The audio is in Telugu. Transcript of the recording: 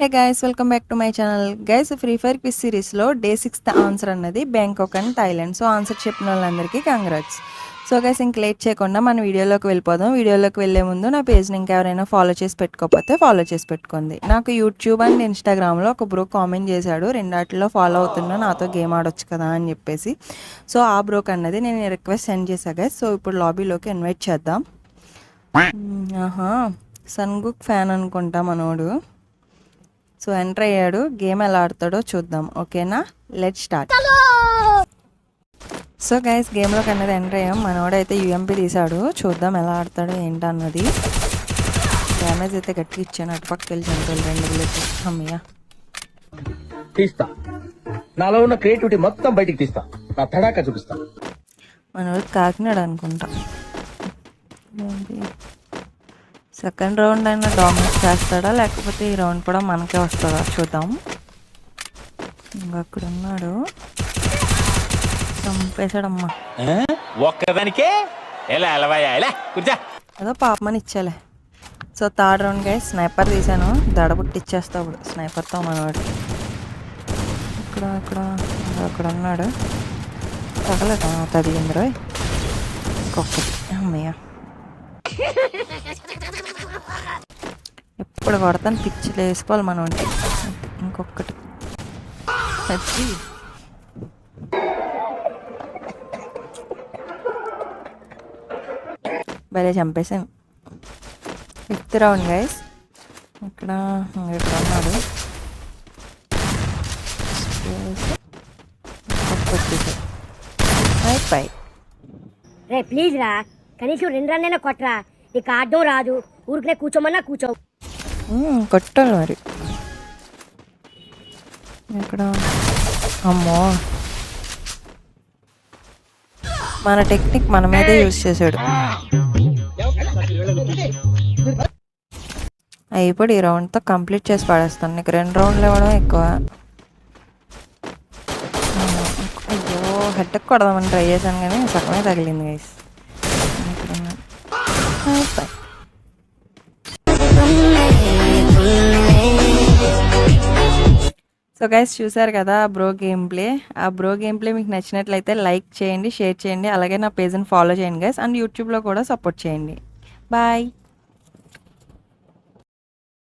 Hey guys, welcome back to my channel. Guys, free fire quiz సిరీస్లో డే 6th ఆన్సర్ అన్నది Bangkok and Thailand. So answer చెప్పిన వాళ్ళందరికీ కంగ్రాట్స్. సో గైస్, ఇంక లేట్ చేయకుండా మన వీడియోలోకి వెళ్ళిపోదాం. వీడియోలోకి వెళ్ళే ముందు నా పేజ్ని ఇంకెవరైనా ఫాలో చేసి పెట్టుకోకపోతే ఫాలో చేసి పెట్టుకోండి. నాకు యూట్యూబ్ అండ్ ఇన్స్టాగ్రామ్లో ఒక బ్రో కామెంట్ చేశాడు, రెండాటిలో ఫాలో అవుతున్నా, నాతో గేమ్ ఆడొచ్చు కదా అని చెప్పేసి. సో ఆ బ్రోక్ అన్నది నేను రిక్వెస్ట్ సెండ్ చేశా గైస్. సో ఇప్పుడు లాబీలోకి ఇన్వైట్ చేద్దాం. సన్గుక్ ఫ్యాన్ అనుకుంటా మనోడు. సో ఎంటర్ అయ్యాడు, గేమ్ ఎలా ఆడతాడో చూద్దాం. ఓకేనా, లెట్ స్టార్ట్. సో గైస్, గేమ్లోకి అన్నది ఎంటర్ అయ్యాం. మనోడైతే యూఎంపీ తీసాడు, చూద్దాం ఎలా ఆడతాడో ఏంటన్నది. డ్యామేజ్ అయితే గట్టిగా ఇచ్చాను, అటుపక్కకి వెళ్ళి చంపాలి 2 బుల్లెట్లు. అమ్మయ్య, తీస్తా. నాలో ఉన్న క్రియేటివిటీ మొత్తం బయటికి తీస్తా, నా తడాక చూపిస్తా. మనోడు కాకినాడ అనుకుంటా. సెకండ్ రౌండ్ అయినా డామినేట్ చేస్తాడా, లేకపోతే ఈ రౌండ్ కూడా మనకే వస్తుందా చూద్దాం. అక్కడ ఉన్నాడు, చంపేశాడమ్మా. ఒక్కదానికే ఏదో పాపమని ఇచ్చాలే. So third round guys, sniper తీసాను, దడబుట్టిచ్చేస్తా ఇప్పుడు స్నైపర్తో మనవాడు. అక్కడ ఉన్నాడు, తగలదా తగిలింది రోయ్. ఇంకొకటి, అమ్మయ్య, ఎప్పుడు కొడతాను, పిచ్చి వేసుకోవాలి మనం అంటే. ఇంకొకటి వచ్చి భలే చంపేసాను. 5th round guys. ఇక్కడ ఉన్నాడు, పై రే ప్లీజ్ రా, కనీసం 2 రన్నైనా కొట్టరా. నీకు ఆడడం రాదు, ఊరికనే కూర్చోమన్నా కూర్చోవు. కొట్టాలి మరి. ఇక్కడ అమ్మో, మన టెక్నిక్ మన మీదే యూజ్ చేశాడు. ఇప్పుడు ఈ రౌండ్తో కంప్లీట్ చేసి పడేస్తాను. నీకు 2 రౌండ్లు ఇవ్వడం ఎక్కువ. అయ్యో, హెడ్కి కొడదామని ట్రై చేశాను కానీ సగమే తగిలింది గైస్. సో గైస్, చూసారు కదా ఆ బ్రో గేమ్ ప్లే మీకు నచ్చినట్లయితే లైక్ చేయండి, షేర్ చేయండి, అలాగే నా పేజ్ని ఫాలో చేయండి గైస్. అండ్ యూట్యూబ్లో కూడా సపోర్ట్ చేయండి. బాయ్.